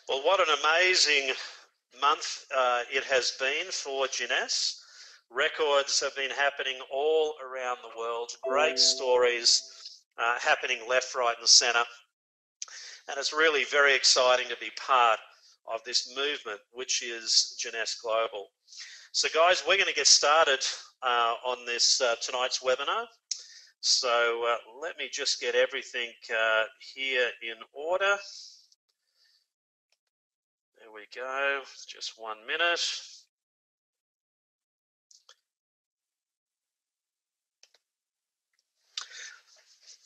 Well, what an amazing month it has been for Jeunesse. Records have been happening all around the world. Great stories happening left, right and centre. And it's really very exciting to be part of this movement, which is Jeunesse Global. So guys, we're going to get started on this tonight's webinar. So let me just get everything here in order. There we go, just 1 minute.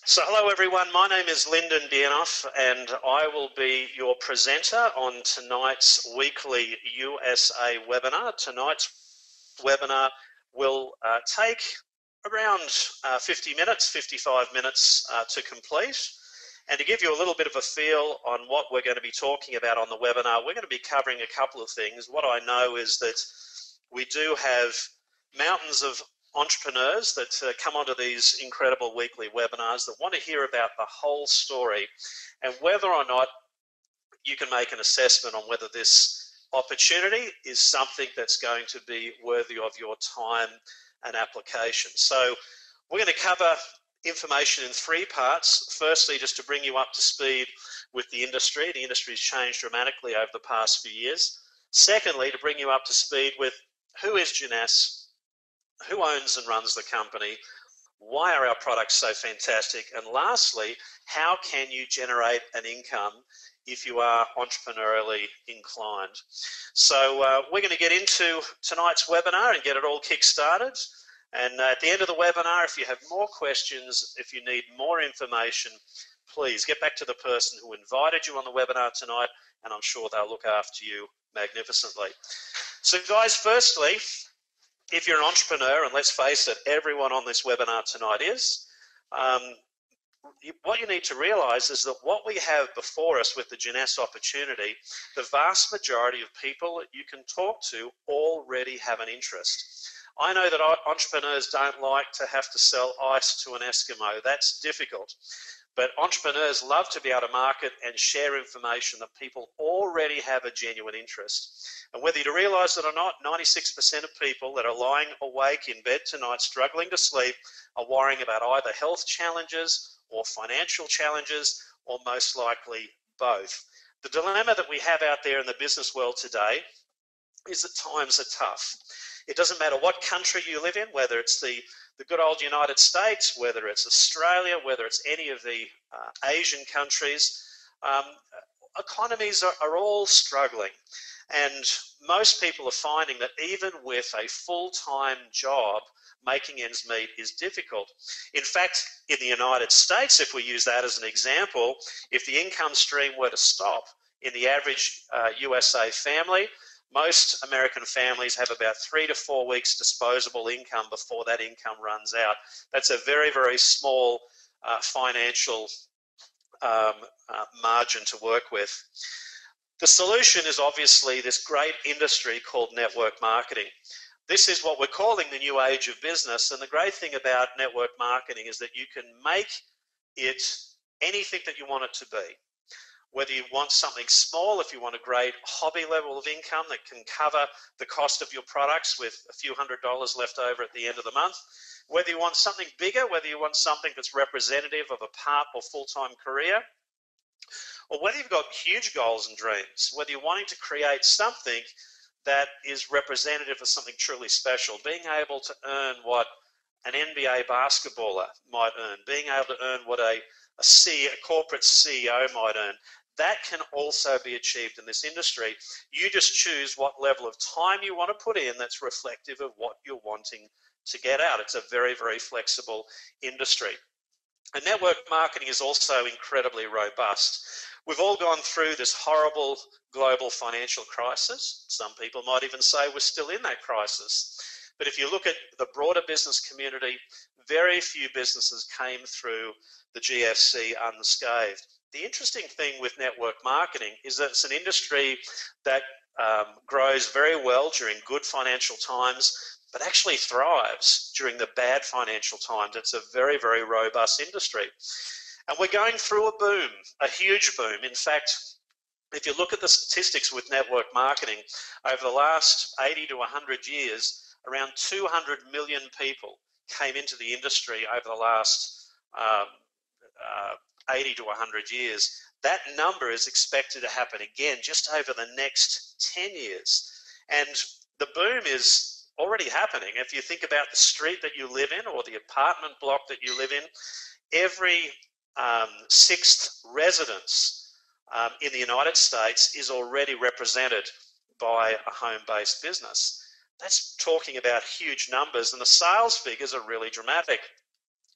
So hello everyone, my name is Lyndon Biernoff and I will be your presenter on tonight's weekly USA webinar. Tonight's webinar will take around 50 minutes, 55 minutes to complete. And to give you a little bit of a feel on what we're going to be talking about on the webinar, we're going to be covering a couple of things. What I know is that we do have mountains of entrepreneurs that come onto these incredible weekly webinars that want to hear about the whole story and whether or not you can make an assessment on whether this opportunity is something that's going to be worthy of your time and application. So we're going to cover information in 3 parts. Firstly, just to bring you up to speed with the industry. The industry's changed dramatically over the past few years. Secondly, to bring you up to speed with who is Jeunesse, who owns and runs the company, why are our products so fantastic, and lastly, how can you generate an income if you are entrepreneurially inclined. So we're going to get into tonight's webinar and get it all kick-started. And at the end of the webinar, if you have more questions, if you need more information, please get back to the person who invited you on the webinar tonight, and I'm sure they'll look after you magnificently. So guys, firstly, if you're an entrepreneur, and let's face it, everyone on this webinar tonight is, what you need to realize is that what we have before us with the Jeunesse opportunity, the vast majority of people that you can talk to already have an interest. I know that entrepreneurs don't like to have to sell ice to an Eskimo. That's difficult. But entrepreneurs love to be able to market and share information that people already have a genuine interest. And whether you realize it or not, 96% of people that are lying awake in bed tonight struggling to sleep are worrying about either health challenges or financial challenges, or most likely both. The dilemma that we have out there in the business world today is that times are tough. It doesn't matter what country you live in, whether it's the good old United States, whether it's Australia, whether it's any of the Asian countries, economies are all struggling. And most people are finding that even with a full-time job, making ends meet is difficult. In fact, in the United States, if we use that as an example, if the income stream were to stop in the average USA family, most American families have about 3 to 4 weeks disposable income before that income runs out. That's a very, very small financial margin to work with. The solution is obviously this great industry called network marketing. This is what we're calling the new age of business, and the great thing about network marketing is that you can make it anything that you want it to be. Whether you want something small, if you want a great hobby level of income that can cover the cost of your products with a few $100s left over at the end of the month, whether you want something bigger, whether you want something that's representative of a part or full-time career, or whether you've got huge goals and dreams, whether you're wanting to create something that is representative of something truly special, being able to earn what an NBA basketballer might earn, being able to earn what a corporate CEO might earn, that can also be achieved in this industry. You just choose what level of time you want to put in that's reflective of what you're wanting to get out. It's a very, very flexible industry. And network marketing is also incredibly robust. We've all gone through this horrible global financial crisis. Some people might even say we're still in that crisis. But if you look at the broader business community, very few businesses came through the GFC unscathed. The interesting thing with network marketing is that it's an industry that grows very well during good financial times, but actually thrives during the bad financial times. It's a very, very robust industry. And we're going through a boom, a huge boom. In fact, If you look at the statistics with network marketing, over the last 80 to 100 years, around 200 million people came into the industry over the last 80 to 100 years. That number is expected to happen again just over the next 10 years. And the boom is already happening. If you think about the street that you live in or the apartment block that you live in, every sixth residence in the United States is already represented by a home-based business. That's talking about huge numbers, and the sales figures are really dramatic.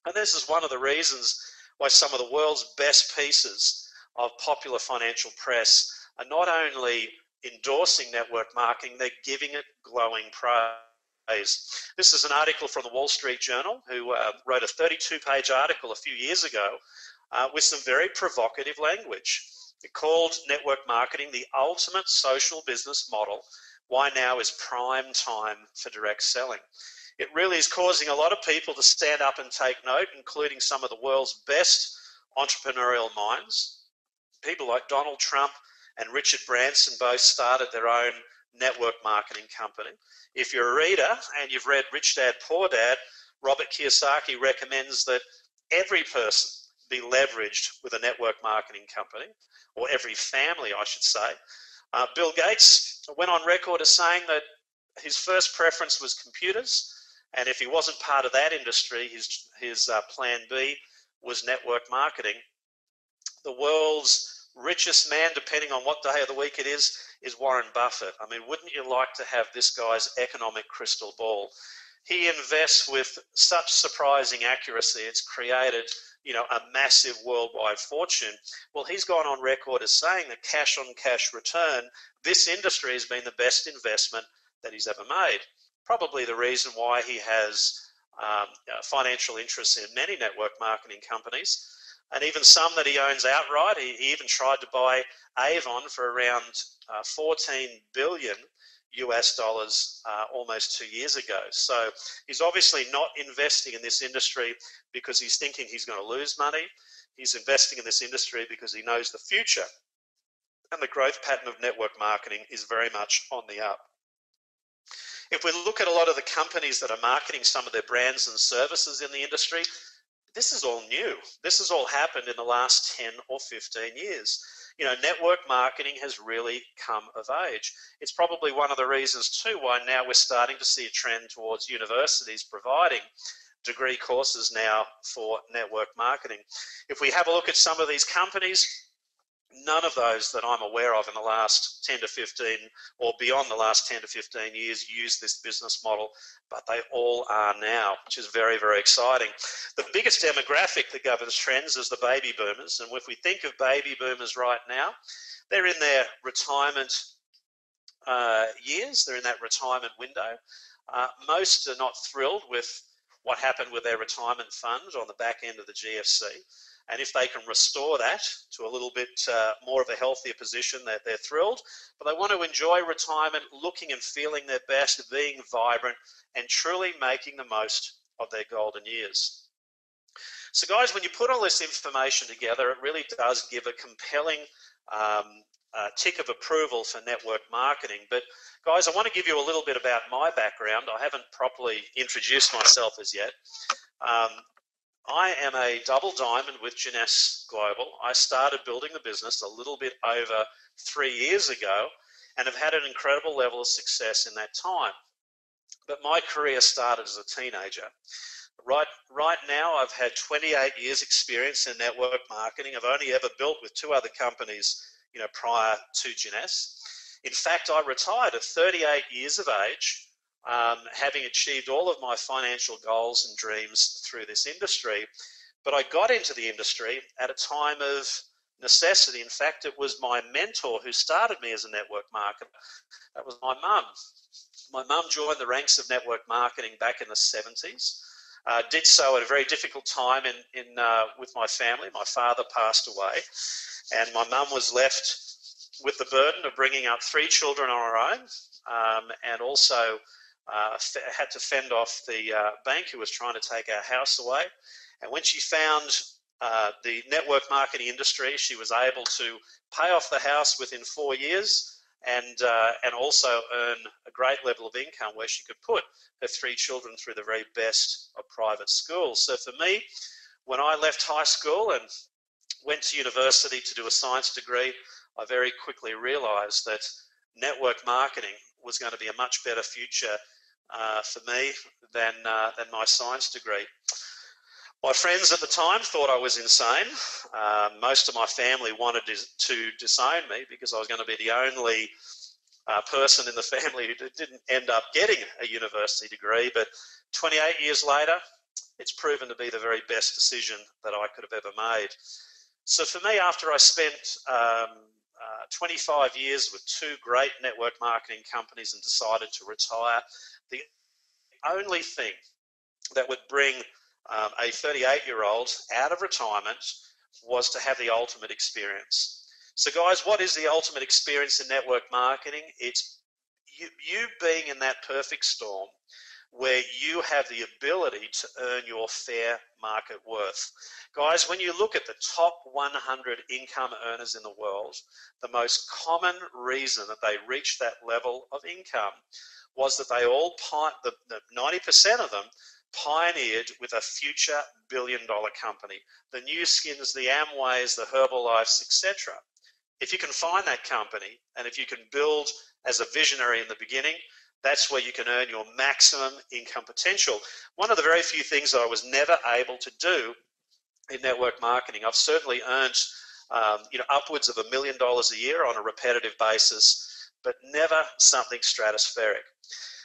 And this is one of the reasons why some of the world's best pieces of popular financial press are not only endorsing network marketing, they're giving it glowing praise. This is an article from the Wall Street Journal, who wrote a 32-page article a few years ago with some very provocative language. It called network marketing the ultimate social business model. Why now is prime time for direct selling. It really is causing a lot of people to stand up and take note, including some of the world's best entrepreneurial minds. People like Donald Trump and Richard Branson both started their own network marketing company. If you're a reader and you've read Rich Dad, Poor Dad, Robert Kiyosaki recommends that every person be leveraged with a network marketing company, or every family, I should say. Bill Gates went on record as saying that his first preference was computers, and if he wasn't part of that industry, his plan B was network marketing. The world's richest man, depending on what day of the week it is Warren Buffett. I mean, wouldn't you like to have this guy's economic crystal ball? He invests with such surprising accuracy. It's created, a massive worldwide fortune. Well, he's gone on record as saying that cash on cash return, this industry has been the best investment that he's ever made. Probably the reason why he has financial interests in many network marketing companies, and even some that he owns outright. He even tried to buy Avon for around 14 billion US dollars almost 2 years ago. So he's obviously not investing in this industry because he's thinking he's going to lose money. He's investing in this industry because he knows the future, and the growth pattern of network marketing is very much on the up. If we look at a lot of the companies that are marketing some of their brands and services in the industry, this is all new. This has all happened in the last 10 or 15 years. Network marketing has really come of age. It's probably one of the reasons too why now we're starting to see a trend towards universities providing degree courses now for network marketing. If we have a look at some of these companies, none of those that I'm aware of in the last 10 to 15 or beyond the last 10 to 15 years use this business model, but they all are now, which is very, very exciting. The biggest demographic that governs trends is the baby boomers. And if we think of baby boomers right now, they're in their retirement years. They're in that retirement window. Most are not thrilled with what happened with their retirement fund on the back end of the GFC. And if they can restore that to a little bit more of a healthier position, they're thrilled. But they want to enjoy retirement, looking and feeling their best, being vibrant, and truly making the most of their golden years. So guys, when you put all this information together, it really does give a compelling tick of approval for network marketing. But guys, I want to give you a little bit about my background. I haven't properly introduced myself as yet. I am a double diamond with Jeunesse Global. I started building the business a little bit over 3 years ago and have had an incredible level of success in that time. But my career started as a teenager. Right now, I've had 28 years experience in network marketing. I've only ever built with 2 other companies, prior to Jeunesse. In fact, I retired at 38 years of age, having achieved all of my financial goals and dreams through this industry. But I got into the industry at a time of necessity. In fact, it was my mentor who started me as a network marketer. That was my mum. My mum joined the ranks of network marketing back in the 70s. Did so at a very difficult time with my family. My father passed away, and my mum was left with the burden of bringing up 3 children on her own, and also had to fend off the bank who was trying to take our house away. And when she found the network marketing industry. She was able to pay off the house within 4 years and also earn a great level of income where she could put her 3 children through the very best of private schools. So for me, when I left high school and went to university to do a science degree, I very quickly realised that network marketing was going to be a much better future for me than my science degree. My friends at the time thought I was insane. Most of my family wanted to disown me because I was going to be the only person in the family who didn't end up getting a university degree. But 28 years later, it's proven to be the very best decision that I could have ever made. So for me, after I spent 25 years with 2 great network marketing companies and decided to retire, the only thing that would bring a 38-year-old out of retirement was to have the ultimate experience. So guys, what is the ultimate experience in network marketing? It's you being in that perfect storm where you have the ability to earn your fair market worth. Guys, when you look at the top 100 income earners in the world, the most common reason that they reached that level of income was that they all, 90% of them, pioneered with a future billion-dollar company. The New Skins, the Amways, the Herbalifes, etc. If you can find that company and if you can build as a visionary in the beginning, that's where you can earn your maximum income potential. One of the very few things that I was never able to do in network marketing, I've certainly earned upwards of $1 million a year on a repetitive basis, but never something stratospheric.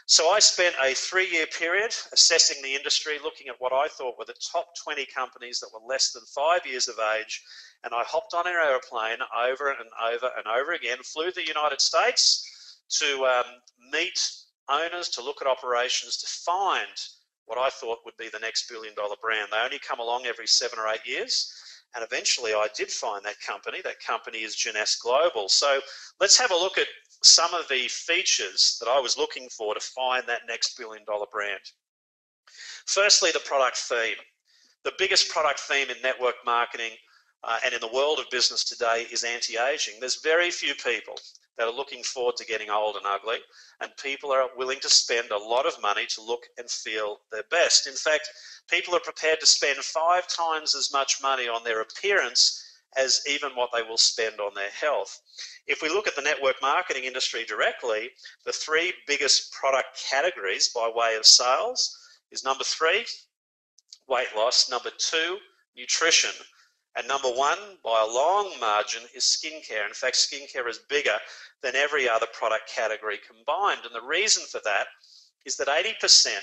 So I spent a 3-year period assessing the industry, looking at what I thought were the top 20 companies that were less than 5 years of age, and I hopped on an aeroplane over and over and over again, flew to the United States to meet owners, to look at operations, to find what I thought would be the next billion-dollar brand. They only come along every 7 or 8 years, and eventually I did find that company. That company is Jeunesse Global. So let's have a look at some of the features that I was looking for to find that next billion-dollar brand. Firstly, the product theme. The biggest product theme in network marketing and in the world of business today is anti-aging. There's very few people that are looking forward to getting old and ugly, and people are willing to spend a lot of money to look and feel their best. In fact, people are prepared to spend 5 times as much money on their appearance as even what they will spend on their health. If we look at the network marketing industry directly, the 3 biggest product categories by way of sales is number 3, weight loss, number 2, nutrition, and number 1, by a long margin, is skincare. In fact, skincare is bigger than every other product category combined. And the reason for that is that 80%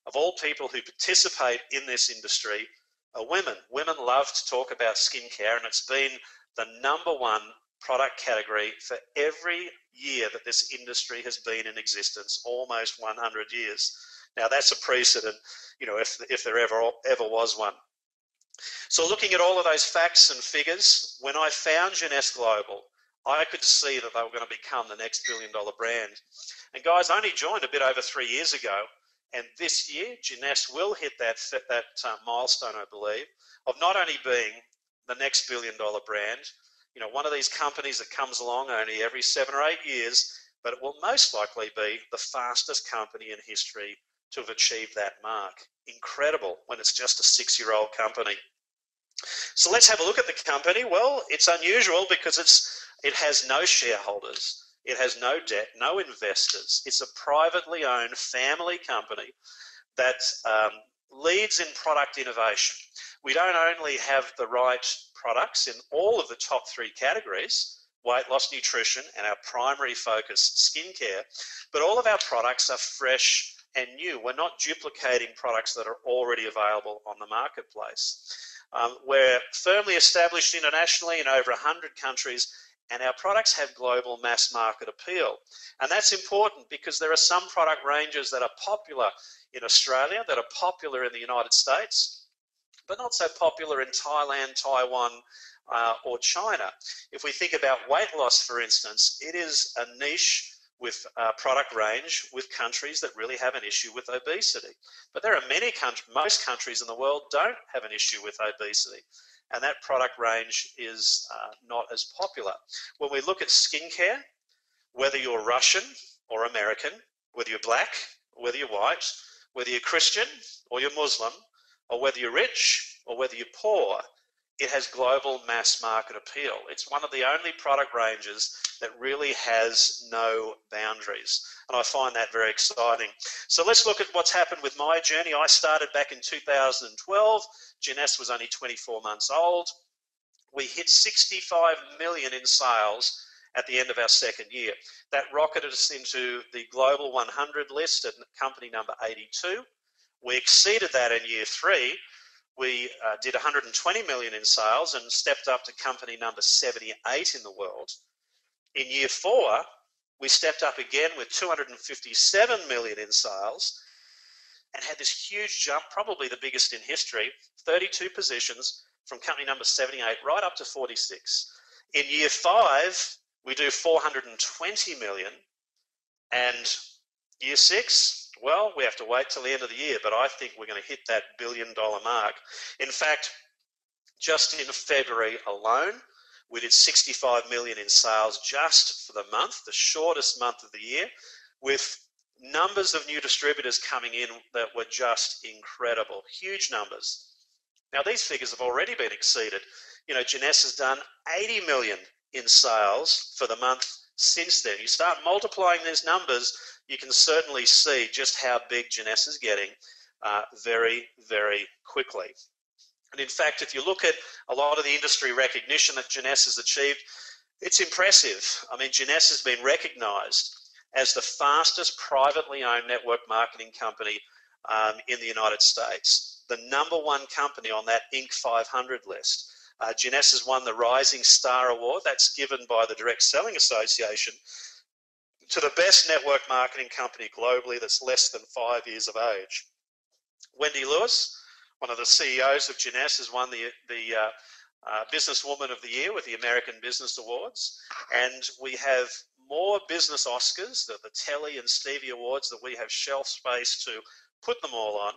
of all people who participate in this industry are women. Women love to talk about skincare, and it's been the number 1 product category for every year that this industry has been in existence, almost 100 years. Now that's a precedent, if there ever was one. So looking at all of those facts and figures, when I found Jeunesse Global, I could see that they were going to become the next billion-dollar brand. And guys, I only joined a bit over 3 years ago, and this year Jeunesse will hit that milestone, I believe, of not only being the next billion-dollar brand, one of these companies that comes along only every 7 or 8 years, but it will most likely be the fastest company in history to have achieved that mark. Incredible when it's just a 6-year-old company. So let's have a look at the company. Well, it's unusual because it has no shareholders. It has no debt, no investors. It's a privately owned family company that leads in product innovation. We don't only have the right products in all of the top 3 categories, weight loss, nutrition, and our primary focus, skincare, but all of our products are fresh and new. We're not duplicating products that are already available on the marketplace. We're firmly established internationally in over 100 countries, and our products have global mass market appeal. And that's important because there are some product ranges that are popular in Australia, that are popular in the United States, but not so popular in Thailand, Taiwan, or China. If we think about weight loss, for instance, it is a niche with product range with countries that really have an issue with obesity. But there are most countries in the world don't have an issue with obesity. and that product range is not as popular. When we look at skincare, whether you're Russian or American, whether you're black, or whether you're white, whether you're Christian or you're Muslim, or whether you're rich or whether you're poor, it has global mass market appeal. It's one of the only product ranges that really has no boundaries. And I find that very exciting. So let's look at what's happened with my journey. I started back in 2012. Jeunesse was only 24 months old. We hit 65 million in sales at the end of our second year. That rocketed us into the Global 100 list at company number 82. We exceeded that in year 3. We did 120 million in sales and stepped up to company number 78 in the world. In year 4, we stepped up again with 257 million in sales and had this huge jump, probably the biggest in history, 32 positions from company number 78 right up to 46. In year 5, we do 420 million, and year 6, well, we have to wait till the end of the year, but I think we're going to hit that $1 billion mark. In fact, just in February alone, we did 65 million in sales just for the month, the shortest month of the year, with numbers of new distributors coming in that were just incredible, huge numbers. Now, these figures have already been exceeded. You know, Jeunesse has done 80 million in sales for the month since then. You start multiplying these numbers, you can certainly see just how big Jeunesse is getting very, very quickly. And in fact, if you look at a lot of the industry recognition that Jeunesse has achieved, it's impressive. I mean, Jeunesse has been recognized as the fastest privately owned network marketing company in the United States, the #1 company on that Inc. 500 list. Jeunesse has won the Rising Star Award. That's given by the Direct Selling Association to the best network marketing company globally that's less than 5 years of age. Wendy Lewis, one of the CEOs of Jeunesse, has won the Businesswoman of the Year with the American Business Awards. And we have more business Oscars, the Telly and Stevie Awards, that we have shelf space to put them all on.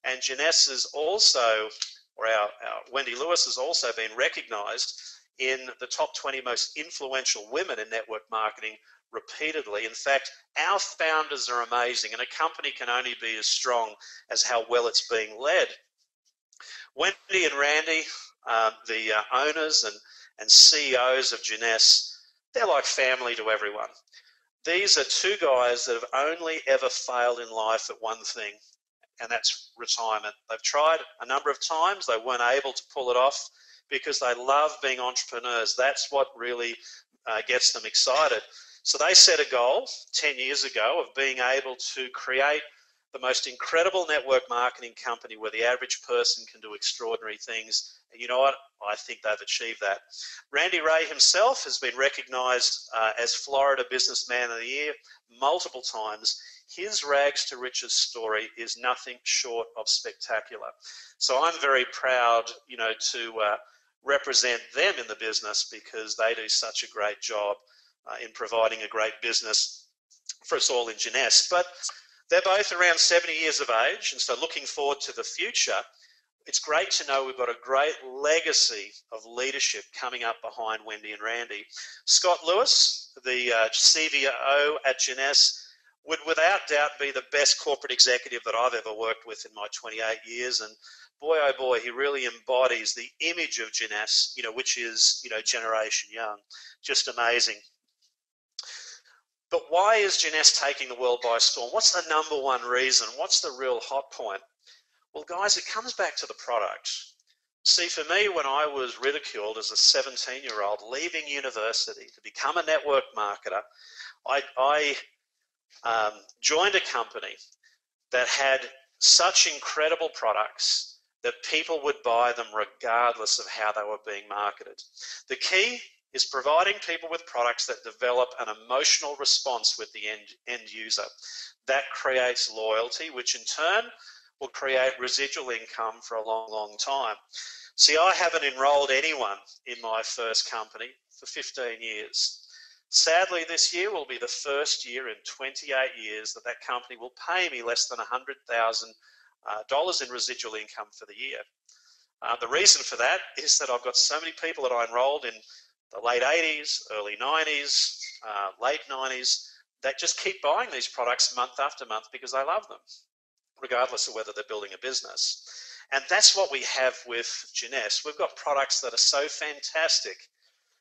And Jeunesse is also, or our Wendy Lewis has also been recognized in the top 20 most influential women in network marketing repeatedly. In fact, our founders are amazing, and a company can only be as strong as how well it's being led. Wendy and Randy, the owners and CEOs of Jeunesse, they're like family to everyone. These are two guys that have only ever failed in life at one thing, and that's retirement. They've tried a number of times. They weren't able to pull it off because they love being entrepreneurs. That's what really gets them excited. So they set a goal 10 years ago of being able to create the most incredible network marketing company where the average person can do extraordinary things. And you know what? I think they've achieved that. Randy Ray himself has been recognized as Florida Businessman of the Year multiple times. His rags to riches story is nothing short of spectacular. So I'm very proud, you know, to represent them in the business because they do such a great job in providing a great business for us all in Jeunesse. But they're both around 70 years of age, and so looking forward to the future, it's great to know we've got a great legacy of leadership coming up behind Wendy and Randy. Scott Lewis, the CVO at Jeunesse, would without doubt be the best corporate executive that I've ever worked with in my 28 years. And boy, oh boy, he really embodies the image of Jeunesse, you know, which is, you know, Generation Young. Just amazing. But why is Jeunesse taking the world by storm? What's the #1 reason? What's the real hot point? Well, guys, it comes back to the product. See, for me, when I was ridiculed as a 17-year-old leaving university to become a network marketer, I joined a company that had such incredible products that people would buy them regardless of how they were being marketed. The key is providing people with products that develop an emotional response with the end user. That creates loyalty, which in turn will create residual income for a long, long time. See, I haven't enrolled anyone in my first company for 15 years. Sadly, this year will be the first year in 28 years that that company will pay me less than $100,000 in residual income for the year. The reason for that is that I've got so many people that I enrolled in the late 80s, early 90s, late 90s, that just keep buying these products month after month because they love them, regardless of whether they're building a business. And that's what we have with Jeunesse. We've got products that are so fantastic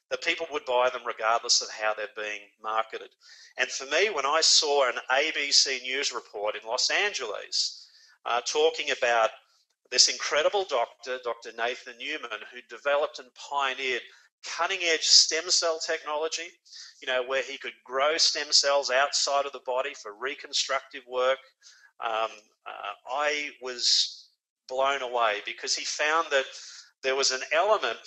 that people would buy them regardless of how they're being marketed. And for me, when I saw an ABC News report in Los Angeles talking about this incredible doctor, Dr. Nathan Newman, who developed and pioneered cutting-edge stem cell technology, where he could grow stem cells outside of the body for reconstructive work, I was blown away because he found that there was an element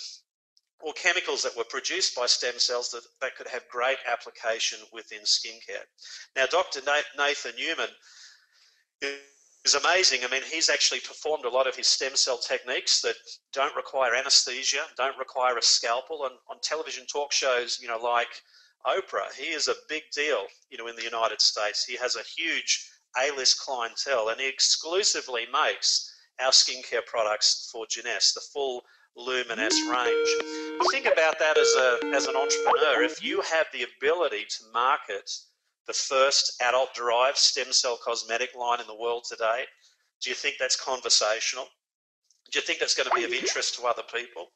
or chemicals that were produced by stem cells that could have great application within skincare. Now, Dr. Nathan Newman is amazing. I mean, he's actually performed a lot of his stem cell techniques that don't require anesthesia, don't require a scalpel. And on television talk shows, like Oprah, he is a big deal, in the United States. He has a huge A-list clientele, and he exclusively makes our skincare products for Jeunesse, the full Luminesse range. Think about that as an entrepreneur. If you have the ability to market the first adult-derived stem cell cosmetic line in the world today, do you think that's conversational? Do you think that's going to be of interest to other people?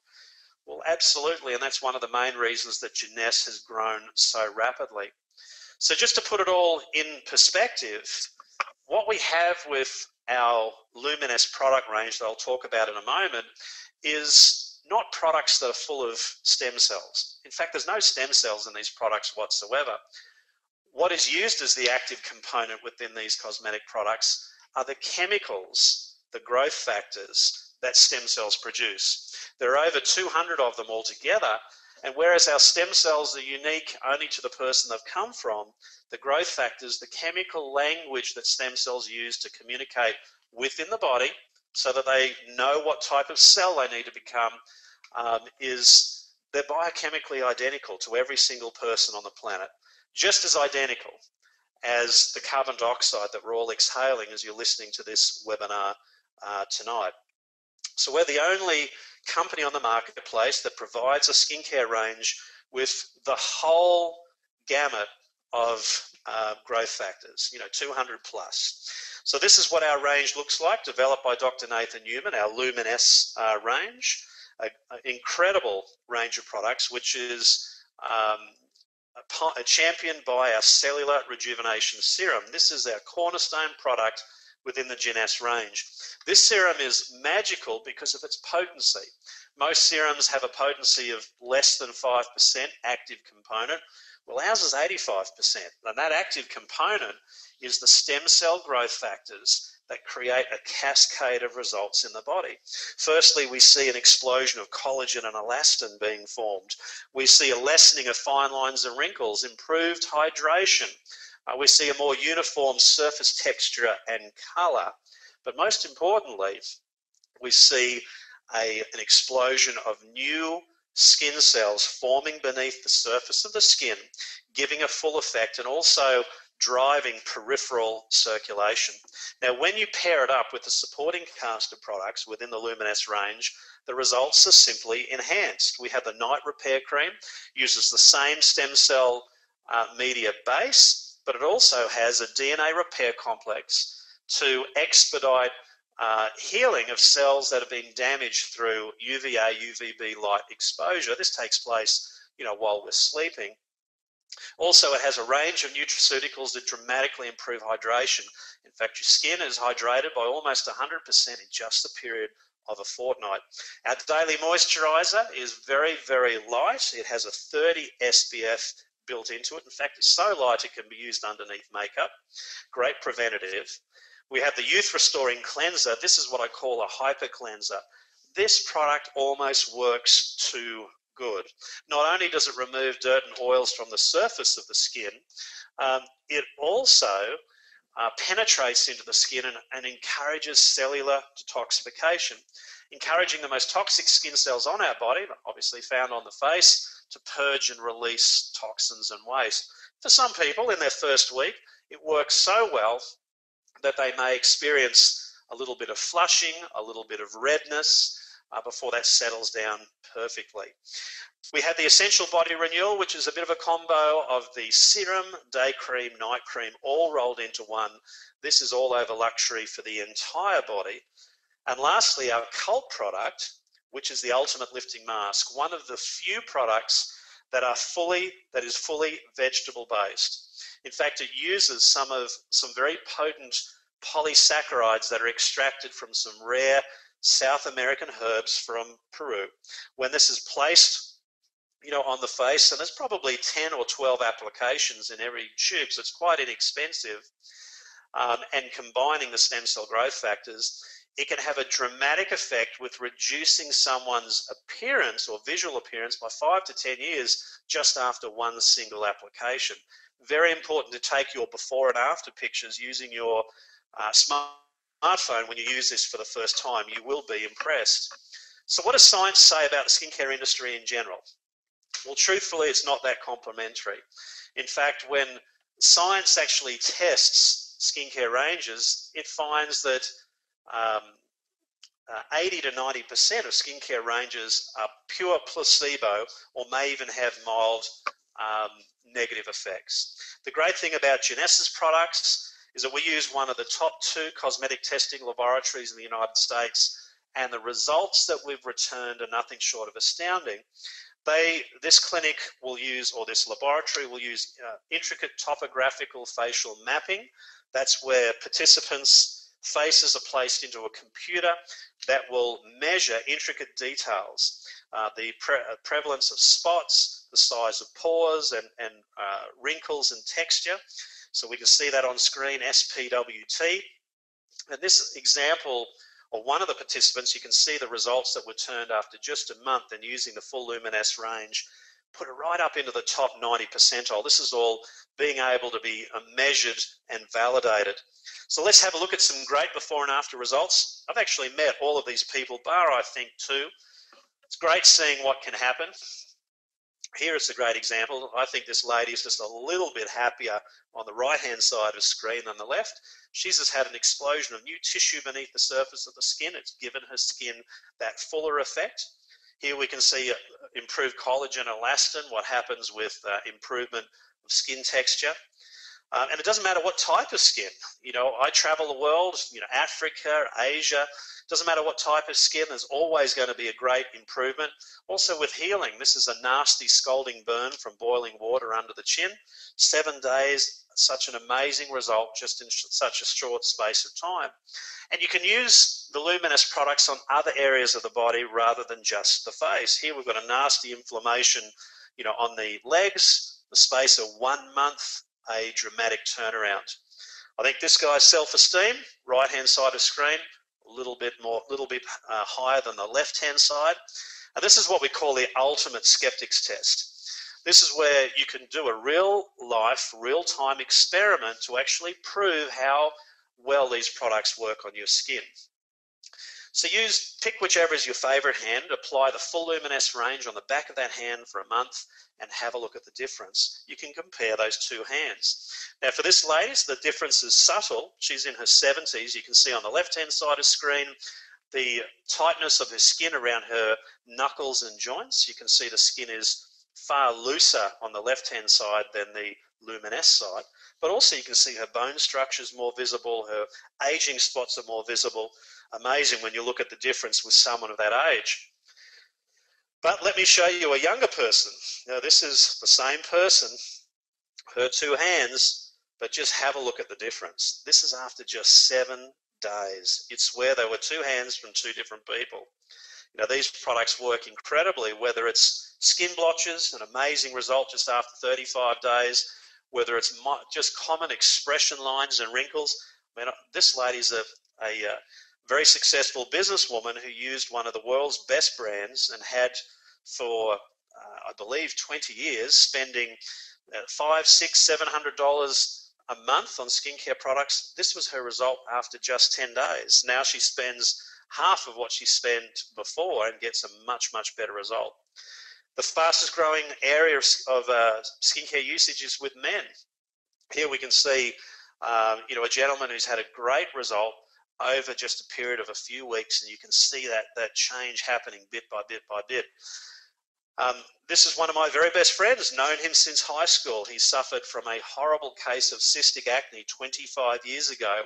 Well, absolutely, and that's one of the main reasons that Jeunesse has grown so rapidly. So just to put it all in perspective, what we have with our Luminesse product range that I'll talk about in a moment is not products that are full of stem cells. In fact, there's no stem cells in these products whatsoever. What is used as the active component within these cosmetic products are the chemicals, the growth factors that stem cells produce. There are over 200 of them altogether, and whereas our stem cells are unique only to the person they've come from, the growth factors, the chemical language that stem cells use to communicate within the body so that they know what type of cell they need to become, they're biochemically identical to every single person on the planet. Just as identical as the carbon dioxide that we're all exhaling as you're listening to this webinar tonight. So we're the only company on the marketplace that provides a skincare range with the whole gamut of growth factors, 200 plus. So this is what our range looks like, developed by Dr. Nathan Newman, our Luminesse range, an incredible range of products, which is championed by our cellular rejuvenation serum. This is our cornerstone product within the Jeunesse range. This serum is magical because of its potency. Most serums have a potency of less than 5% active component. Well, ours is 85%, and that active component is the stem cell growth factors that create a cascade of results in the body. Firstly, we see an explosion of collagen and elastin being formed. We see a lessening of fine lines and wrinkles, improved hydration. We see a more uniform surface texture and color. But most importantly, we see an explosion of new skin cells forming beneath the surface of the skin, giving a full effect and also driving peripheral circulation. Now, when you pair it up with the supporting cast of products within the Luminesse range, the results are simply enhanced. We have the Night Repair Cream, uses the same stem cell media base, but it also has a DNA repair complex to expedite healing of cells that have been damaged through UVA, UVB light exposure. This takes place, while we're sleeping. Also, it has a range of nutraceuticals that dramatically improve hydration. In fact, your skin is hydrated by almost 100% in just the period of a fortnight. Our daily moisturizer is very, very light. It has a 30 SPF built into it. In fact, it's so light it can be used underneath makeup. Great preventative. We have the Youth Restoring Cleanser. This is what I call a hyper cleanser. This product almost works too good. Not only does it remove dirt and oils from the surface of the skin, it also penetrates into the skin and encourages cellular detoxification, encouraging the most toxic skin cells on our body, obviously found on the face, to purge and release toxins and waste. For some people in their first week, it works so well that they may experience a little bit of flushing, a little bit of redness, before that settles down perfectly. We had the Essential Body Renewal, which is a bit of a combo of the serum, day cream, night cream, all rolled into one. This is all over luxury for the entire body. And lastly, our cult product, which is the Ultimate Lifting Mask, one of the few products that is fully vegetable based. In fact, it uses some very potent polysaccharides that are extracted from some rare South American herbs from Peru. When this is placed on the face, and there's probably 10 or 12 applications in every tube, so it's quite inexpensive, and combining the stem cell growth factors, it can have a dramatic effect with reducing someone's appearance or visual appearance by 5 to 10 years just after one single application. Very important to take your before and after pictures using your smartphone when you use this for the first time. You will be impressed. So what does science say about the skincare industry in general? Well, truthfully, it's not that complimentary. In fact, when science actually tests skincare ranges, it finds that 80 to 90% of skincare ranges are pure placebo or may even have mild negative effects. The great thing about Jeunesse's products is that we use one of the top 2 cosmetic testing laboratories in the United States, and the results that we've returned are nothing short of astounding. This clinic will use, or this laboratory will use, intricate topographical facial mapping. That's where participants' faces are placed into a computer that will measure intricate details, the prevalence of spots, the size of pores, and wrinkles and texture. So we can see that on screen, SPWT. And this example, or one of the participants, you can see the results that were turned after just a month, and using the full Luminesse range, put it right up into the top 90 percentile. This is all being able to be measured and validated. So let's have a look at some great before and after results. I've actually met all of these people, bar I think 2. It's great seeing what can happen. Here is a great example. I think this lady is just a little bit happier on the right-hand side of the screen than the left. She's just had an explosion of new tissue beneath the surface of the skin. It's given her skin that fuller effect. Here we can see improved collagen, elastin, what happens with improvement of skin texture. And it doesn't matter what type of skin. I travel the world, Africa, Asia. Doesn't matter what type of skin, there's always going to be a great improvement. Also with healing, this is a nasty scalding burn from boiling water under the chin. 7 days, such an amazing result just in such a short space of time. And you can use the Luminesse products on other areas of the body rather than just the face. Here we've got a nasty inflammation, on the legs, the space of 1 month, a dramatic turnaround. I think this guy's self-esteem, right-hand side of screen, a little bit higher than the left-hand side. And this is what we call the ultimate skeptics test. This is where you can do a real-life, real-time experiment to actually prove how well these products work on your skin. So pick whichever is your favorite hand, apply the full Luminesse range on the back of that hand for a month, and have a look at the difference. You can compare those 2 hands. Now for this lady, the difference is subtle. She's in her 70s. You can see on the left-hand side of screen the tightness of her skin around her knuckles and joints. You can see the skin is far looser on the left-hand side than the Luminesse side. But also you can see her bone structure is more visible, her aging spots are more visible. Amazing when you look at the difference with someone of that age. But let me show you a younger person. Now this is the same person, her 2 hands, but just have a look at the difference. This is after just 7 days. You'd swear they were 2 hands from 2 different people. These products work incredibly, whether it's skin blotches, an amazing result just after 35 days, whether it's just common expression lines and wrinkles. This lady's a very successful businesswoman who used one of the world's best brands and had for, I believe, 20 years, spending $500, $600, $700 a month on skincare products. This was her result after just 10 days. Now she spends half of what she spent before and gets a much, much better result. The fastest growing area of skincare usage is with men. Here we can see, a gentleman who's had a great result over just a period of a few weeks, and you can see that change happening bit by bit by bit. This is one of my very best friends, known him since high school. He suffered from a horrible case of cystic acne 25 years ago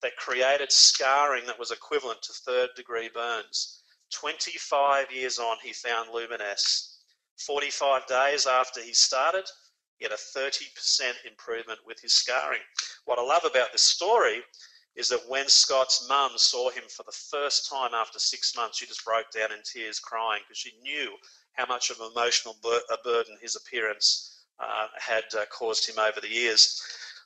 that created scarring that was equivalent to third-degree burns. 25 years on, he found Luminous. 45 days after he started, he had a 30% improvement with his scarring. What I love about this story is that when Scott's mum saw him for the first time after 6 months, she just broke down in tears crying because she knew how much of an emotional burden his appearance had caused him over the years.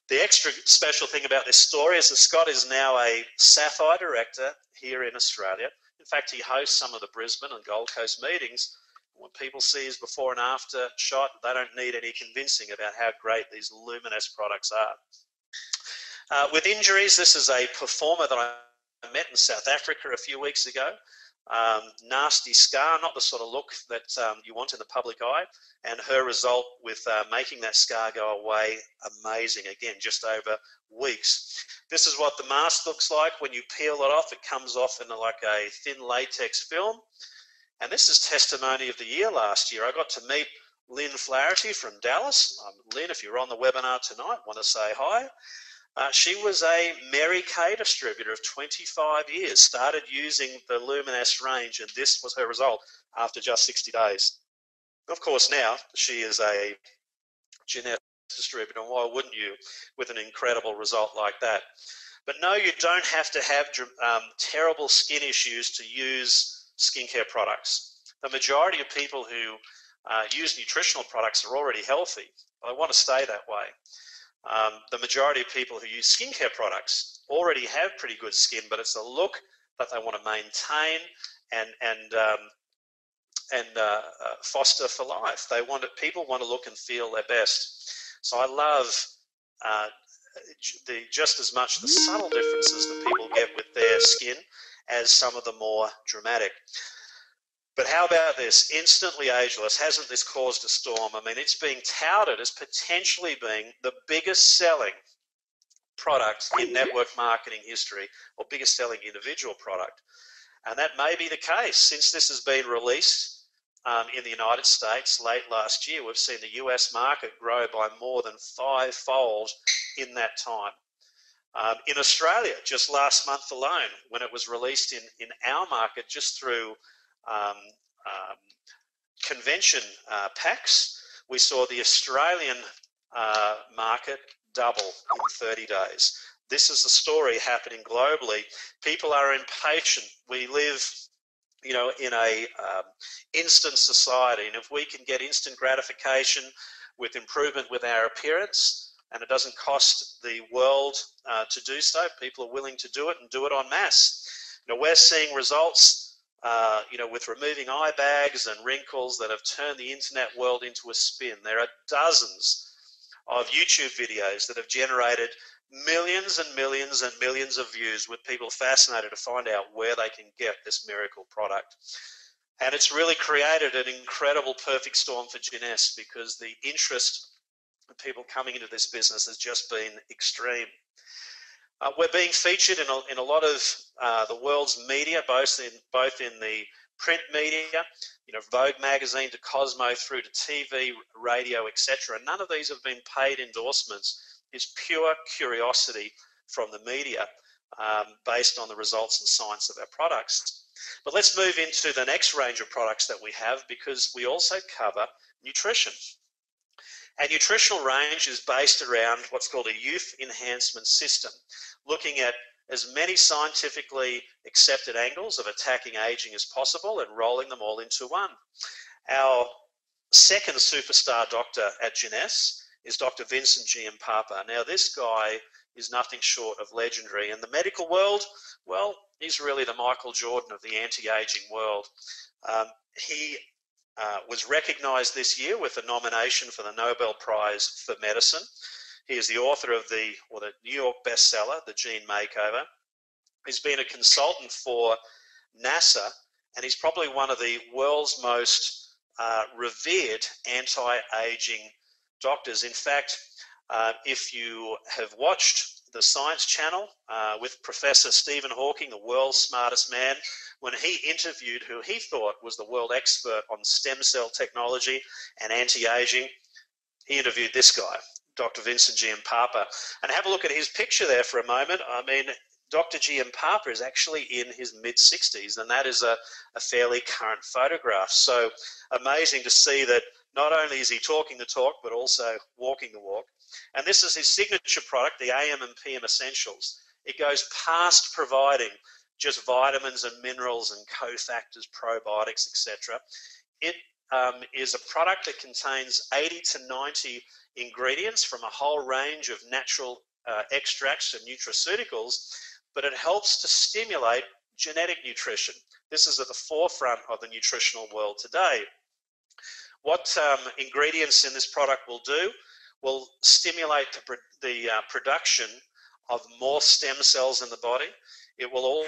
The extra special thing about this story is that Scott is now a Sapphire Director here in Australia. In fact, he hosts some of the Brisbane and Gold Coast meetings. When people see his before and after shot, they don't need any convincing about how great these Luminous products are. With injuries, this is a performer that I met in South Africa a few weeks ago. Nasty scar, not the sort of look that you want in the public eye, and her result with making that scar go away, amazing. Again, just over weeks. This is what the mask looks like when you peel it off. It comes off in like a thin latex film. And this is testimony of the year last year. I got to meet Lynn Flaherty from Dallas. Lynn, if you're on the webinar tonight, want to say hi. She was a Mary Kay distributor of 25 years, started using the Luminous range, and this was her result after just 60 days. Of course, now she is a Jeunesse distributor, and why wouldn't you, with an incredible result like that? But no, you don't have to have terrible skin issues to use skincare products. The majority of people who use nutritional products are already healthy. They want to stay that way. The majority of people who use skincare products already have pretty good skin, but it's a look that they want to maintain and foster for life. People want to look and feel their best. So I love just as much the subtle differences that people get with their skin as some of the more dramatic. But how about this? Instantly Ageless, hasn't this caused a storm? I mean, it's being touted as potentially being the biggest selling product in network marketing history, or biggest selling individual product. And that may be the case. Since this has been released in the United States late last year, we've seen the US market grow by more than 5-fold in that time. In Australia, just last month alone, when it was released in our market, just through convention packs, we saw the Australian market double in 30 days. This is the story happening globally. People are impatient. We live, in a instant society, and if we can get instant gratification with improvement with our appearance, and it doesn't cost the world to do so, people are willing to do it and do it en masse. We're seeing results with removing eye bags and wrinkles that have turned the internet world into a spin. There are dozens of YouTube videos that have generated millions and millions and millions of views, with people fascinated to find out where they can get this miracle product. And it's really created an incredible perfect storm for Jeunesse, because the interest of people coming into this business has just been extreme. We're being featured in a lot of the world's media, both in the print media, Vogue magazine to Cosmo, through to TV, radio, etc. None of these have been paid endorsements. It's pure curiosity from the media based on the results and science of our products. But let's move into the next range of products that we have, because we also cover nutrition. Our nutritional range is based around what's called a youth enhancement system, looking at as many scientifically accepted angles of attacking aging as possible and rolling them all into one. Our second superstar doctor at Jeunesse is Dr. Vincent Giampapa. Now, this guy is nothing short of legendary. In the medical world, well, he's really the Michael Jordan of the anti-aging world. He was recognized this year with a nomination for the Nobel Prize for Medicine. He is the author of the New York bestseller, The Gene Makeover. He's been a consultant for NASA, and he's probably one of the world's most revered anti-aging doctors. In fact, if you have watched the Science Channel with Professor Stephen Hawking, the world's smartest man, when he interviewed who he thought was the world expert on stem cell technology and anti-aging. He interviewed this guy, Dr. Vincent Giampapa. And have a look at his picture there for a moment. I mean, Dr. Giampapa is actually in his mid-60s, and that is a fairly current photograph. So amazing to see that not only is he talking the talk, but also walking the walk. And this is his signature product, the AM and PM Essentials. It goes past providing just vitamins and minerals and cofactors, probiotics, etc. It is a product that contains 80 to 90 ingredients from a whole range of natural extracts and nutraceuticals, but it helps to stimulate genetic nutrition. This is at the forefront of the nutritional world today. What ingredients in this product will do will stimulate the production of more stem cells in the body. It will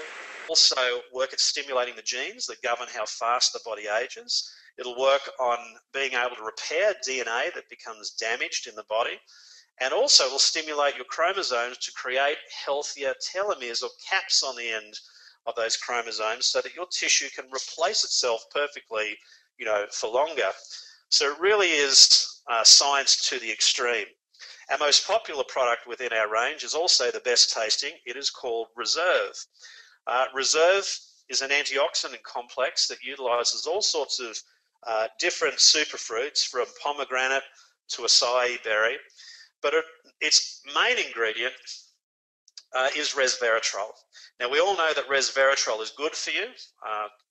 also work at stimulating the genes that govern how fast the body ages. It'll work on being able to repair DNA that becomes damaged in the body, and also will stimulate your chromosomes to create healthier telomeres or caps on the end of those chromosomes so that your tissue can replace itself perfectly, for longer. So it really is science to the extreme. Our most popular product within our range is also the best tasting. It is called Reserve. Reserve is an antioxidant complex that utilizes all sorts of different superfruits, from pomegranate to acai berry, but its main ingredient is resveratrol. Now, we all know that resveratrol is good for you.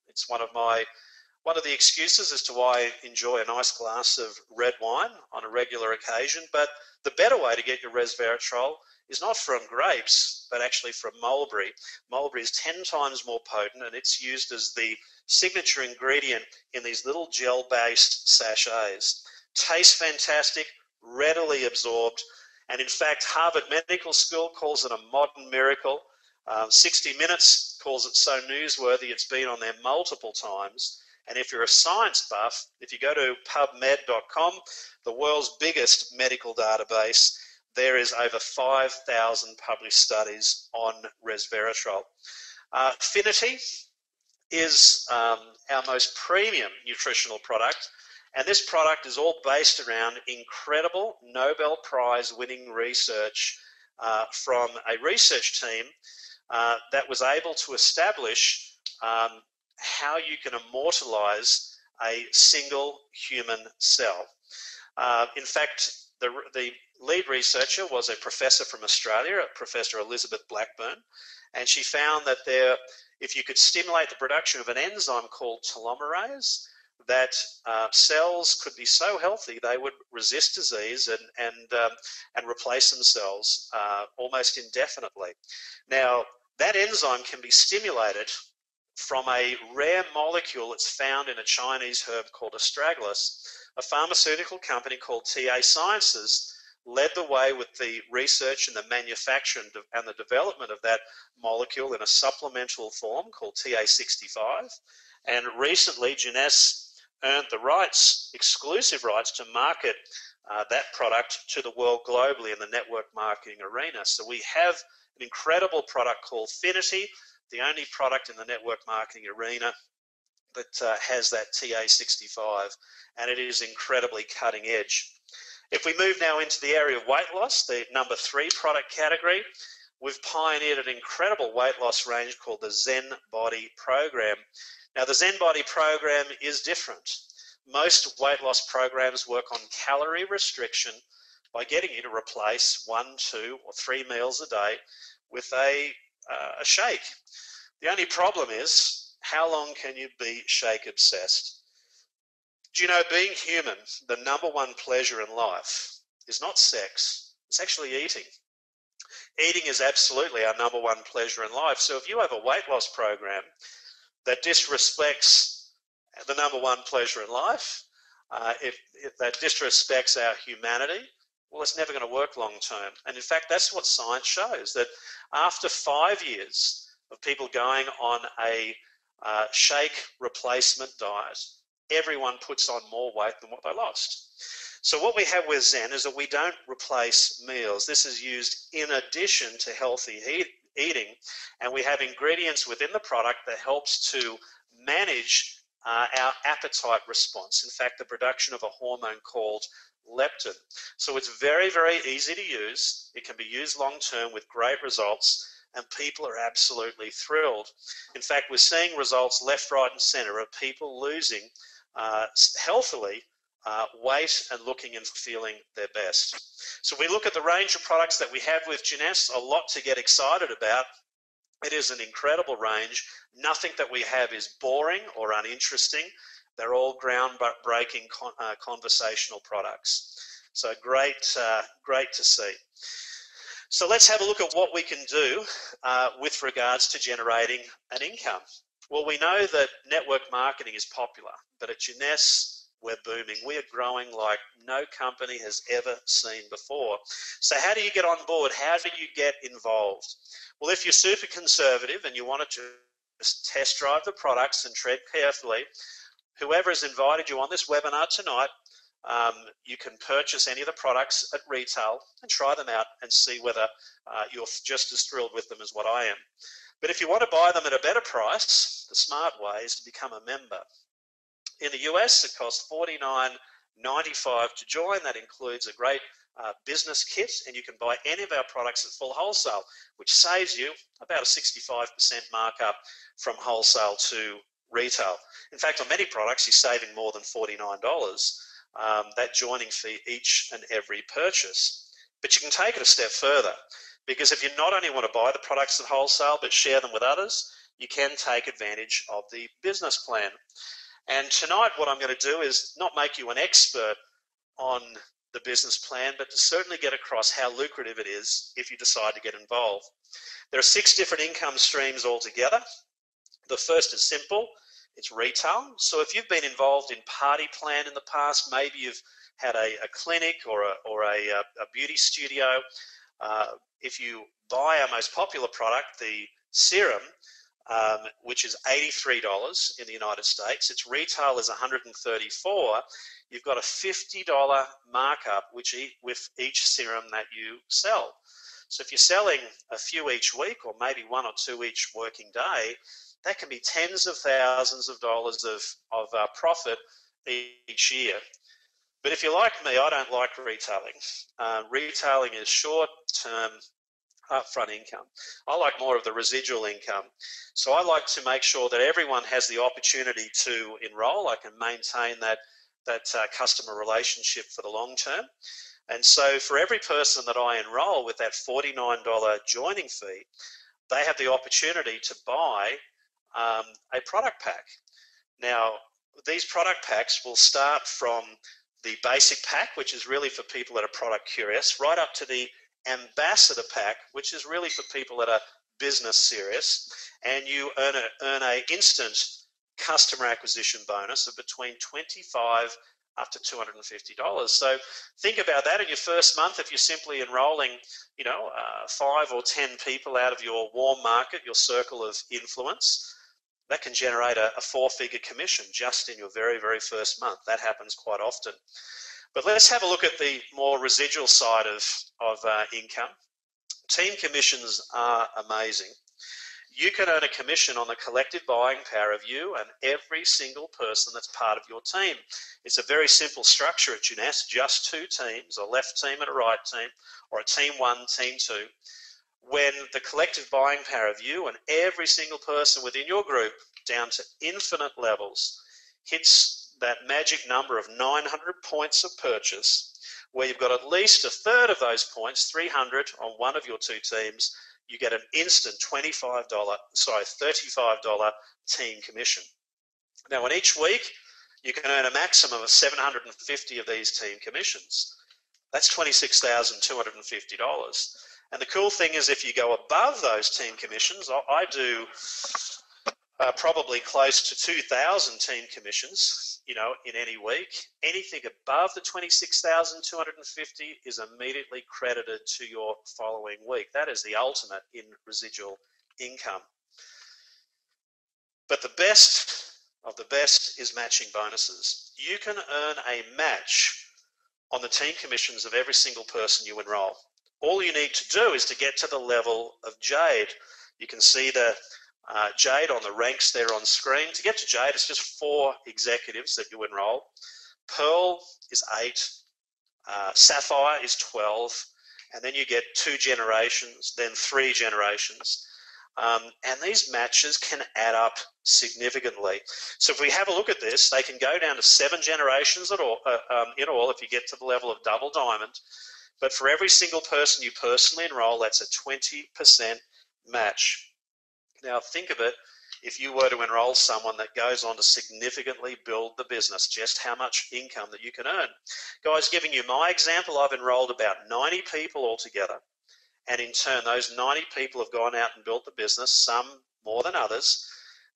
It's one of the excuses as to why I enjoy a nice glass of red wine on a regular occasion. But the better way to get your resveratrol is not from grapes, but actually from mulberry. Mulberry is 10 times more potent, and it's used as the signature ingredient in these little gel-based sachets. Tastes fantastic, readily absorbed, and in fact, Harvard Medical School calls it a modern miracle. 60 Minutes calls it so newsworthy it's been on there multiple times. And if you're a science buff, if you go to pubmed.com, the world's biggest medical database, there is over 5,000 published studies on resveratrol. Affinity is our most premium nutritional product, and this product is all based around incredible Nobel Prize winning research from a research team that was able to establish how you can immortalize a single human cell. In fact, the lead researcher was a professor from Australia, Professor Elizabeth Blackburn, and she found that if you could stimulate the production of an enzyme called telomerase, that cells could be so healthy they would resist disease and replace themselves almost indefinitely. Now, that enzyme can be stimulated from a rare molecule that's found in a Chinese herb called astragalus. A pharmaceutical company called TA Sciences led the way with the research and the manufacture and the development of that molecule in a supplemental form called TA65. And recently, Jeunesse earned the rights, exclusive rights, to market that product to the world globally in the network marketing arena. So we have an incredible product called Finity, the only product in the network marketing arena that has that TA65, and it is incredibly cutting edge. If we move now into the area of weight loss, the number 3 product category, we've pioneered an incredible weight loss range called the Zen Body Program. Now, the Zen Body Program is different. Most weight loss programs work on calorie restriction by getting you to replace 1, 2, or 3 meals a day with a shake. The only problem is, how long can you be shake obsessed? Do you know, being human, the number 1 pleasure in life is not sex, it's actually eating. Eating is absolutely our number 1 pleasure in life. So if you have a weight loss program that disrespects the number 1 pleasure in life, if that disrespects our humanity, well, it's never going to work long term. And in fact, that's what science shows, that after 5 years of people going on a shake replacement diet, everyone puts on more weight than what they lost. So what we have with Zen is that we don't replace meals. This is used in addition to healthy eating, and we have ingredients within the product that helps to manage our appetite response. In fact, the production of a hormone called leptin. So it's very, very easy to use. It can be used long term with great results, and people are absolutely thrilled. In fact, we're seeing results left, right, and center of people losing healthily weight and looking and feeling their best. So we look at the range of products that we have with Jeunesse, a lot to get excited about. It is an incredible range. Nothing that we have is boring or uninteresting. They're all groundbreaking conversational products. So great to see. So let's have a look at what we can do with regards to generating an income. Well, we know that network marketing is popular, but at Jeunesse, we're booming. We are growing like no company has ever seen before. So how do you get on board? How do you get involved? Well, if you're super conservative and you want to just test drive the products and tread carefully, whoever has invited you on this webinar tonight, you can purchase any of the products at retail and try them out and see whether you're just as thrilled with them as what I am. But if you want to buy them at a better price, the smart way is to become a member. In the US, it costs $49.95 to join. That includes a great business kit, and you can buy any of our products at full wholesale, which saves you about a 65% markup from wholesale to retail. In fact, on many products, you're saving more than $49, that joining fee each and every purchase. But you can take it a step further, because if you not only want to buy the products at wholesale, but share them with others, you can take advantage of the business plan. And tonight, what I'm going to do is not make you an expert on the business plan, but to certainly get across how lucrative it is if you decide to get involved. There are 6 different income streams altogether. The first is simple. It's retail. So if you've been involved in Party Plan in the past, maybe you've had a clinic or a beauty studio. If you buy our most popular product, the serum, which is $83 in the United States. Its retail is $134. You've got a $50 markup with each serum that you sell. So if you're selling a few each week, or maybe 1 or 2 each working day, that can be tens of thousands of dollars of profit each year. But if you're like me, I don't like retailing. Retailing is short-term upfront income. I like more of the residual income. So I like to make sure that everyone has the opportunity to enroll. I can maintain that customer relationship for the long term. And so for every person that I enroll with that $49 joining fee, they have the opportunity to buy a product pack. Now, these product packs will start from the basic pack, which is really for people that are product curious, right up to the ambassador pack, which is really for people that are business serious, and you earn a instant customer acquisition bonus of between $25 up to $250. So think about that in your first month. If you're simply enrolling, 5 or 10 people out of your warm market, your circle of influence, that can generate a 4-figure commission just in your very, very first month. That happens quite often. But let's have a look at the more residual side of income. Team commissions are amazing. You can earn a commission on the collective buying power of you and every single person that's part of your team. It's a very simple structure at Jeunesse, just 2 teams, a left team and a right team, or a team 1, team 2. When the collective buying power of you and every single person within your group, down to infinite levels, hits that magic number of 900 points of purchase, where you've got at least a third of those points, 300 on one of your 2 teams, you get an instant $35 team commission. Now, in each week, you can earn a maximum of 750 of these team commissions. That's $26,250. And the cool thing is, if you go above those team commissions, I do probably close to 2,000 team commissions, in any week. Anything above the $26,250 is immediately credited to your following week. That is the ultimate in residual income. But the best of the best is matching bonuses. You can earn a match on the team commissions of every single person you enroll. All you need to do is to get to the level of Jade. You can see the Jade on the ranks there on screen. To get to Jade, it's just 4 executives that you enroll. Pearl is 8, Sapphire is 12, and then you get 2 generations, then 3 generations. And these matches can add up significantly. So if we have a look at this, they can go down to 7 generations in all if you get to the level of double diamond. But for every single person you personally enroll, that's a 20% match. Now think of it, if you were to enroll someone that goes on to significantly build the business, just how much income that you can earn. Guys, giving you my example, I've enrolled about 90 people altogether. And in turn, those 90 people have gone out and built the business, some more than others.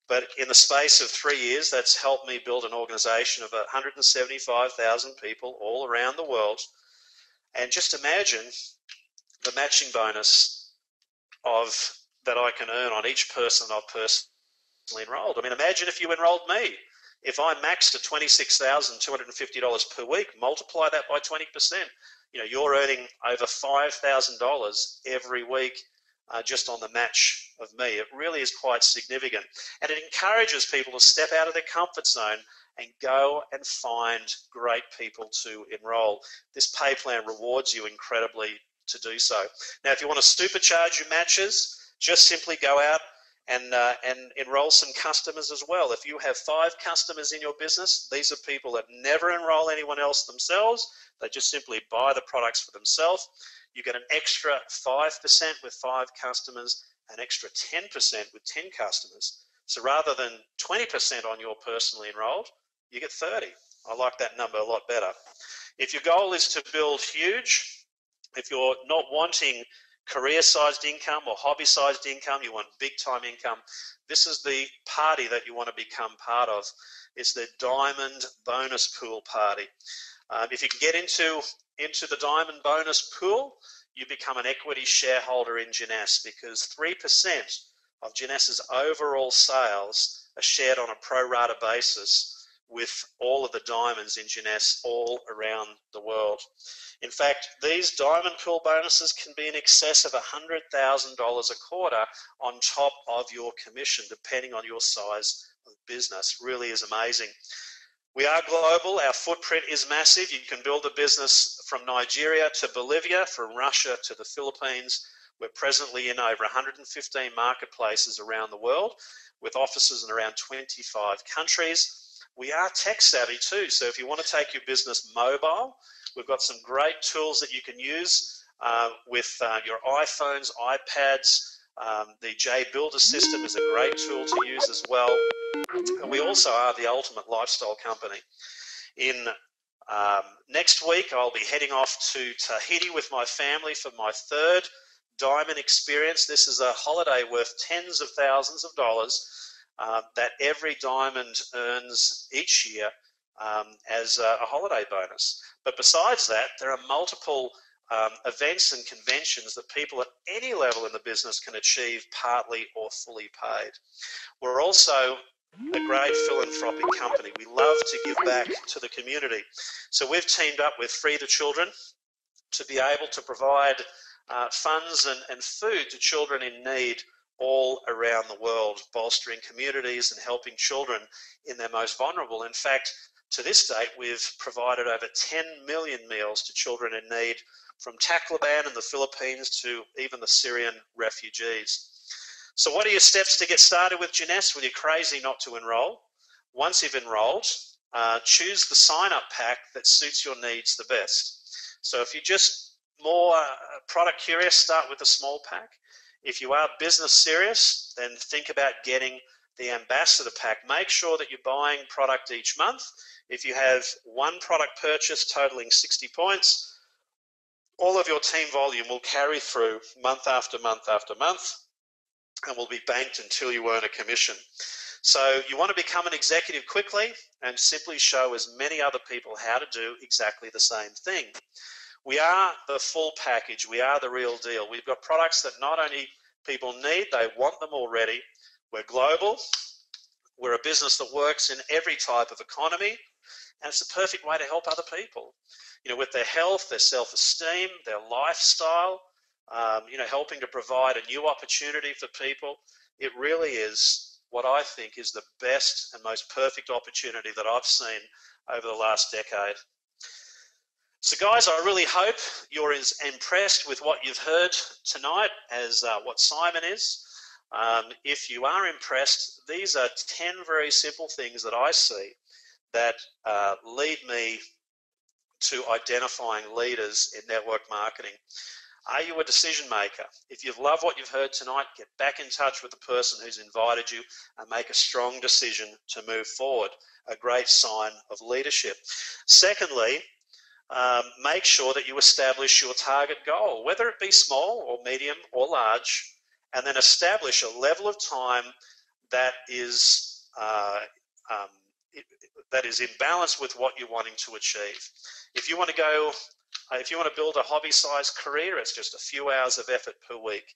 But in the space of 3 years, that's helped me build an organization of 175,000 people all around the world. And just imagine the matching bonus that I can earn on each person I've personally enrolled. I mean, imagine if you enrolled me. If I maxed at $26,250 per week, multiply that by 20%. You know, you're earning over $5,000 every week just on the match of me. It really is quite significant. And it encourages people to step out of their comfort zone and go and find great people to enroll. This pay plan rewards you incredibly to do so. Now, if you want to supercharge your matches, just simply go out and enroll some customers as well. If you have 5 customers in your business, these are people that never enroll anyone else themselves. They just simply buy the products for themselves. You get an extra 5% with 5 customers, an extra 10% with 10 customers. So rather than 20% on your personally enrolled, you get 30. I like that number a lot better. If your goal is to build huge, if you're not wanting career-sized income or hobby-sized income, you want big-time income, this is the party that you want to become part of. It's the Diamond Bonus Pool Party. If you can get into the Diamond Bonus Pool, you become an equity shareholder in Jeunesse, because 3% of Jeunesse's overall sales are shared on a pro rata basis with all of the diamonds in Jeunesse all around the world. In fact, these diamond pool bonuses can be in excess of $100,000 a quarter on top of your commission, depending on your size of business. Really is amazing. We are global. Our footprint is massive. You can build a business from Nigeria to Bolivia, from Russia to the Philippines. We're presently in over 115 marketplaces around the world, with offices in around 25 countries. We are tech savvy too, so if you want to take your business mobile, we've got some great tools that you can use with your iPhones, iPads. The J Builder system is a great tool to use as well. And we also are the ultimate lifestyle company. In next week, I'll be heading off to Tahiti with my family for my 3rd diamond experience. This is a holiday worth tens of thousands of dollars that every diamond earns each year as a holiday bonus. But besides that, there are multiple events and conventions that people at any level in the business can achieve partly or fully paid. We're also a great philanthropic company. We love to give back to the community. So we've teamed up with Free the Children to be able to provide funds and food to children in need all around the world, bolstering communities and helping children in their most vulnerable. In fact, to this date, we've provided over 10 million meals to children in need, from Tacloban in the Philippines to even the Syrian refugees. So what are your steps to get started with Jeunesse? Well, you're crazy not to enroll. Once you've enrolled, choose the sign-up pack that suits your needs the best. So if you're just more product curious, start with the small pack. If you are business serious, then think about getting the ambassador pack. Make sure that you're buying product each month. If you have one product purchase totaling 60 points, all of your team volume will carry through month after month after month and will be banked until you earn a commission. So you want to become an executive quickly and simply show as many other people how to do exactly the same thing. We are the full package. We are the real deal. We've got products that not only people need, they want them already. We're global. We're a business that works in every type of economy. and it's a perfect way to help other people, with their health, their self-esteem, their lifestyle, helping to provide a new opportunity for people. It really is what I think is the best and most perfect opportunity that I've seen over the last decade. So guys, I really hope you're as impressed with what you've heard tonight as what Simon is. If you are impressed, these are 10 very simple things that I see that lead me to identifying leaders in network marketing. Are you a decision maker? If you've loved what you've heard tonight, get back in touch with the person who's invited you and make a strong decision to move forward. A great sign of leadership. Secondly, make sure that you establish your target goal, whether it be small or medium or large, and then establish a level of time that is in balance with what you're wanting to achieve. If you want to build a hobby-sized career, it's just a few hours of effort per week.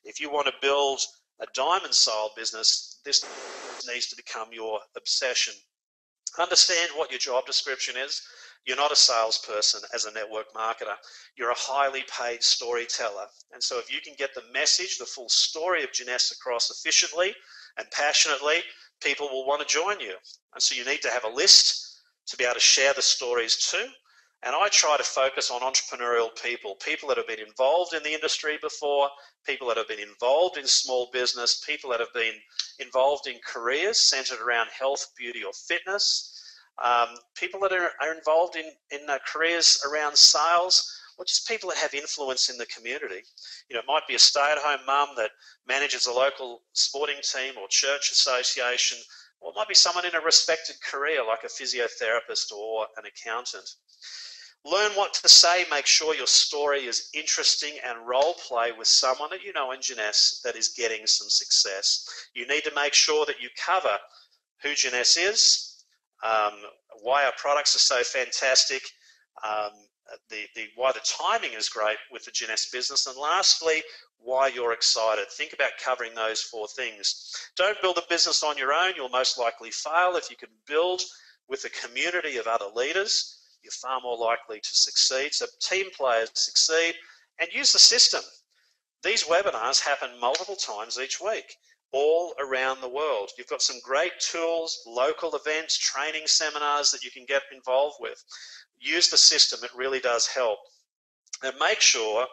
If you want to build a diamond-style business, this needs to become your obsession. Understand what your job description is. You're not a salesperson as a network marketer. You're a highly paid storyteller. And so if you can get the message, the full story of Jeunesse across efficiently and passionately, people will want to join you. And so you need to have a list to be able to share the stories too. And I try to focus on entrepreneurial people that have been involved in the industry before, people that have been involved in small business, people that have been involved in careers centered around health, beauty, or fitness, people that are involved in careers around sales, or just people that have influence in the community. It might be a stay-at-home mum that manages a local sporting team or church association, or it might be someone in a respected career like a physiotherapist or an accountant. Learn what to say. Make sure your story is interesting and role play with someone that you know in Jeunesse that is getting some success. You need to make sure that you cover who Jeunesse is, why our products are so fantastic, why the timing is great with the Jeunesse business, and lastly, why you're excited. Think about covering those 4 things. Don't build a business on your own. You'll most likely fail. If you can build with a community of other leaders, you're far more likely to succeed. So team players succeed, and use the system. These webinars happen multiple times each week, all around the world. You've got some great tools, local events, training seminars that you can get involved with. Use the system. It really does help. And make sure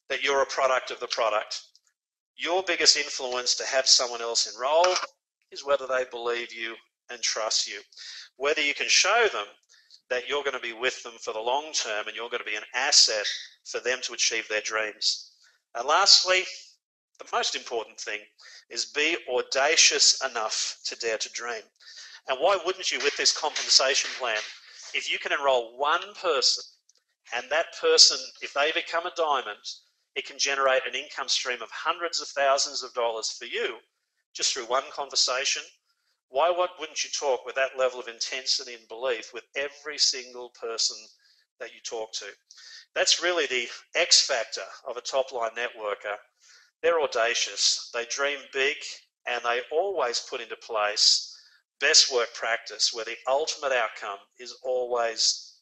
that you're a product of the product. Your biggest influence to have someone else enroll is whether they believe you and trust you. Whether you can show them that you're going to be with them for the long term and you're going to be an asset for them to achieve their dreams. And lastly, the most important thing is be audacious enough to dare to dream. And why wouldn't you with this compensation plan? If you can enroll one person, and that person, if they become a diamond, it can generate an income stream of hundreds of thousands of dollars for you just through one conversation. Why wouldn't you talk with that level of intensity and belief with every single person that you talk to? That's really the X factor of a top-line networker. They're audacious, they dream big, and they always put into place best work practice where the ultimate outcome is always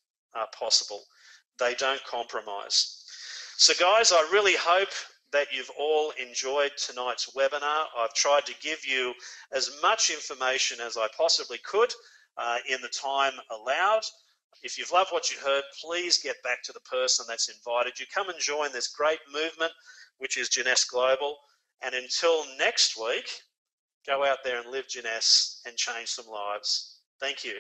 possible. They don't compromise. So guys, I really hope that you've all enjoyed tonight's webinar. I've tried to give you as much information as I possibly could in the time allowed. If you've loved what you heard, please get back to the person that's invited you. Come and join this great movement, which is Jeunesse Global. And until next week, go out there and live Jeunesse and change some lives. Thank you.